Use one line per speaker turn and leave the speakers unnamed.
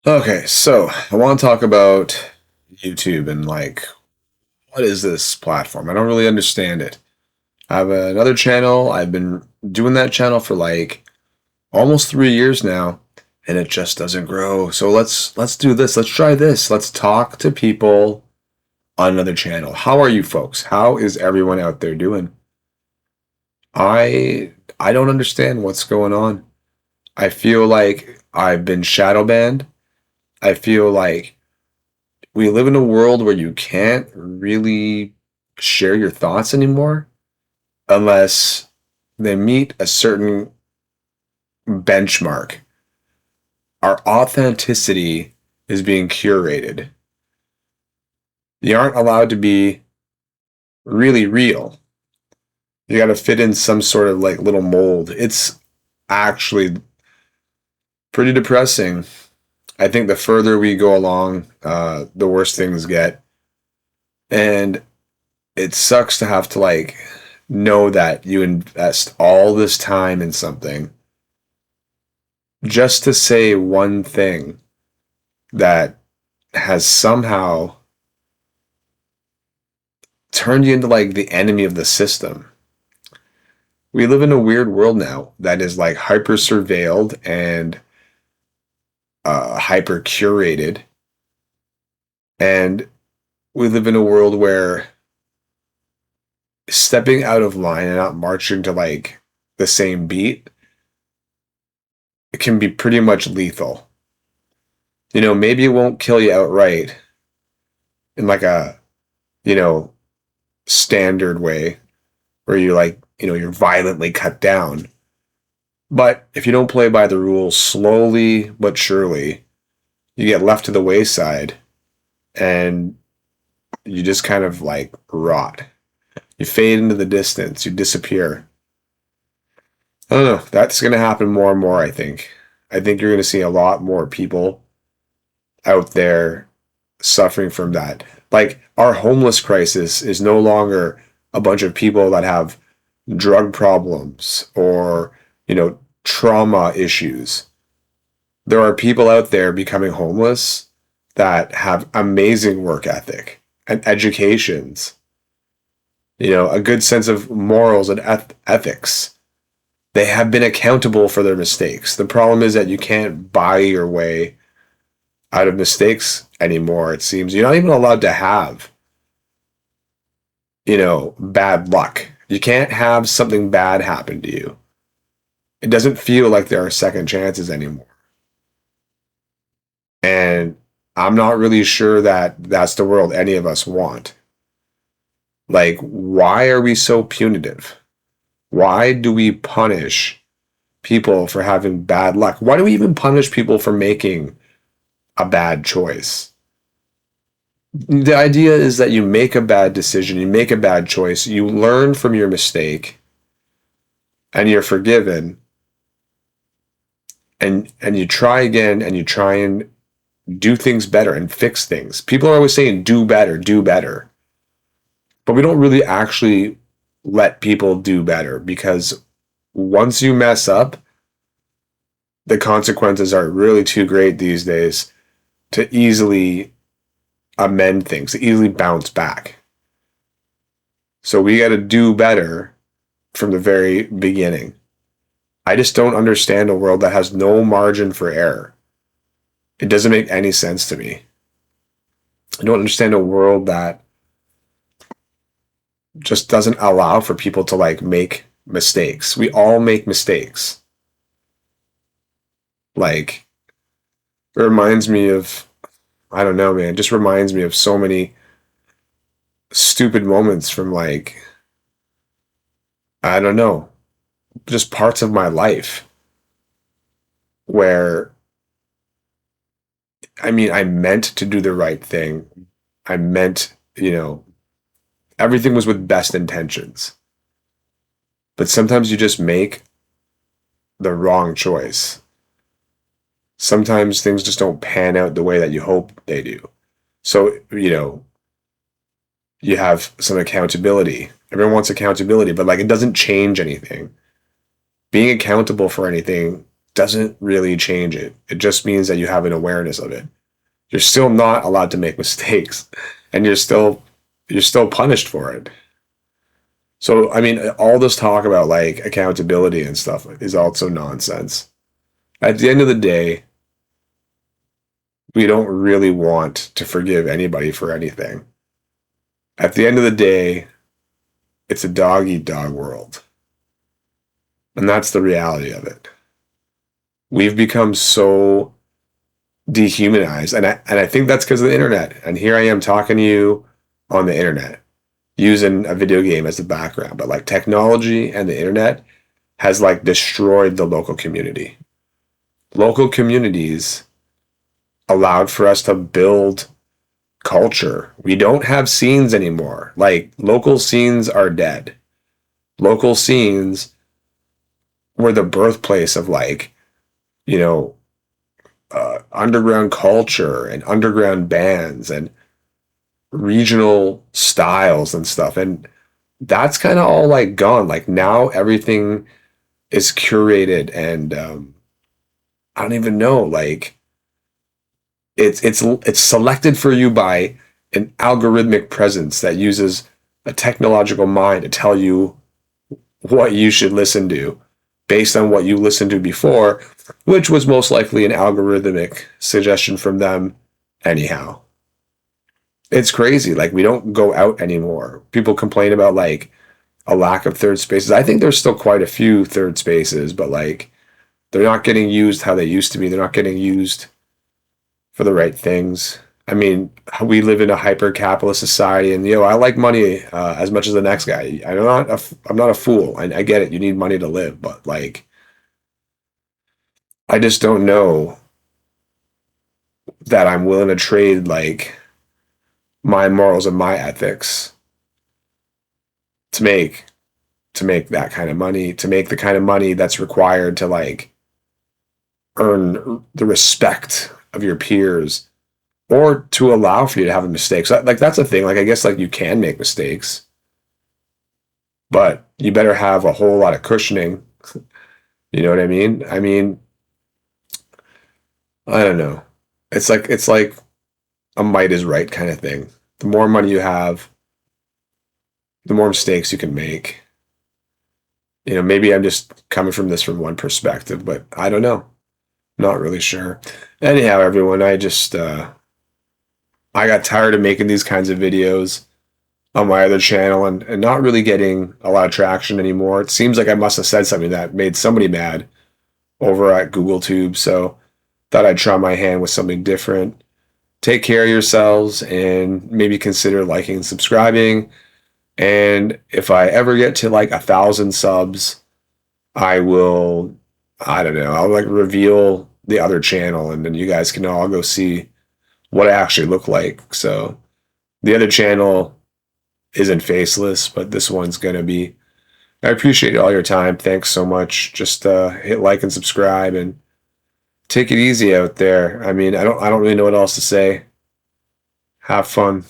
Okay, so I want to talk about YouTube and what is this platform? I don't really understand it. I have another channel. I've been doing that channel for almost 3 years now, and it just doesn't grow. So let's do this. Let's try this. Let's talk to people on another channel. How are you folks? How is everyone out there doing? I don't understand what's going on. I feel like I've been shadow banned. I feel like we live in a world where you can't really share your thoughts anymore unless they meet a certain benchmark. Our authenticity is being curated. You aren't allowed to be really real. You got to fit in some sort of little mold. It's actually pretty depressing. I think the further we go along, the worse things get. And it sucks to have to know that you invest all this time in something just to say one thing that has somehow turned you into the enemy of the system. We live in a weird world now that is hyper surveilled and hyper curated, and we live in a world where stepping out of line and not marching to the same beat, it can be pretty much lethal. Maybe it won't kill you outright in a, you know, standard way where you're violently cut down. But if you don't play by the rules slowly but surely, you get left to the wayside and you just kind of rot. You fade into the distance, you disappear. I don't know. That's going to happen more and more, I think. I think you're going to see a lot more people out there suffering from that. Our homeless crisis is no longer a bunch of people that have drug problems or, trauma issues. There are people out there becoming homeless that have amazing work ethic and educations, a good sense of morals and ethics. They have been accountable for their mistakes. The problem is that you can't buy your way out of mistakes anymore, it seems. You're not even allowed to have, bad luck. You can't have something bad happen to you. It doesn't feel like there are second chances anymore. And I'm not really sure that that's the world any of us want. Why are we so punitive? Why do we punish people for having bad luck? Why do we even punish people for making a bad choice? The idea is that you make a bad decision, you make a bad choice, you learn from your mistake, and you're forgiven, and you try again, and you try and do things better and fix things. People are always saying do better, do better. But we don't really actually let people do better, because once you mess up, the consequences are really too great these days to easily amend things, to easily bounce back. So we got to do better from the very beginning. I just don't understand a world that has no margin for error. It doesn't make any sense to me. I don't understand a world that just doesn't allow for people to make mistakes. We all make mistakes. It reminds me of, I don't know, man, it just reminds me of so many stupid moments from I don't know, just parts of my life where, I mean, I meant to do the right thing. I meant, everything was with best intentions. But sometimes you just make the wrong choice. Sometimes things just don't pan out the way that you hope they do. So, you have some accountability. Everyone wants accountability, but it doesn't change anything. Being accountable for anything doesn't really change it. It just means that you have an awareness of it. You're still not allowed to make mistakes, and you're still punished for it. So, I mean, all this talk about like accountability and stuff is also nonsense. At the end of the day, we don't really want to forgive anybody for anything. At the end of the day, it's a dog eat dog world. And that's the reality of it. We've become so dehumanized. And I think that's because of the internet. And here I am talking to you on the internet, using a video game as the background. But like technology and the internet has like destroyed the local community. Local communities allowed for us to build culture. We don't have scenes anymore. Like local scenes are dead. Local scenes were the birthplace of like, you know, underground culture and underground bands and regional styles and stuff. And that's kind of all like gone. Like now everything is curated and I don't even know, like it's selected for you by an algorithmic presence that uses a technological mind to tell you what you should listen to based on what you listened to before, which was most likely an algorithmic suggestion from them anyhow. It's crazy. Like we don't go out anymore. People complain about like a lack of third spaces. I think there's still quite a few third spaces, but like they're not getting used how they used to be. They're not getting used for the right things. I mean, we live in a hyper-capitalist society, and I like money as much as the next guy. I'm not a fool. I get it. You need money to live, but like, I just don't know that I'm willing to trade like my morals and my ethics to make that kind of money, to make the kind of money that's required to like earn the respect of your peers, or to allow for you to have a mistake. So like that's a thing. Like I guess like you can make mistakes, but you better have a whole lot of cushioning. You know what I mean? I mean, I don't know. It's like a might is right kind of thing. The more money you have, the more mistakes you can make. Maybe I'm just coming from this from one perspective, but I don't know. Not really sure. Anyhow, everyone, I got tired of making these kinds of videos on my other channel and not really getting a lot of traction anymore. It seems like I must have said something that made somebody mad over at Google Tube, so thought I'd try my hand with something different. Take care of yourselves and maybe consider liking and subscribing. And if I ever get to like 1,000 subs, I will, I don't know, I'll like reveal the other channel and then you guys can all go see what I actually look like. So the other channel isn't faceless, but this one's going to be. I appreciate all your time. Thanks so much. Just hit like and subscribe and take it easy out there. I mean, I don't really know what else to say. Have fun.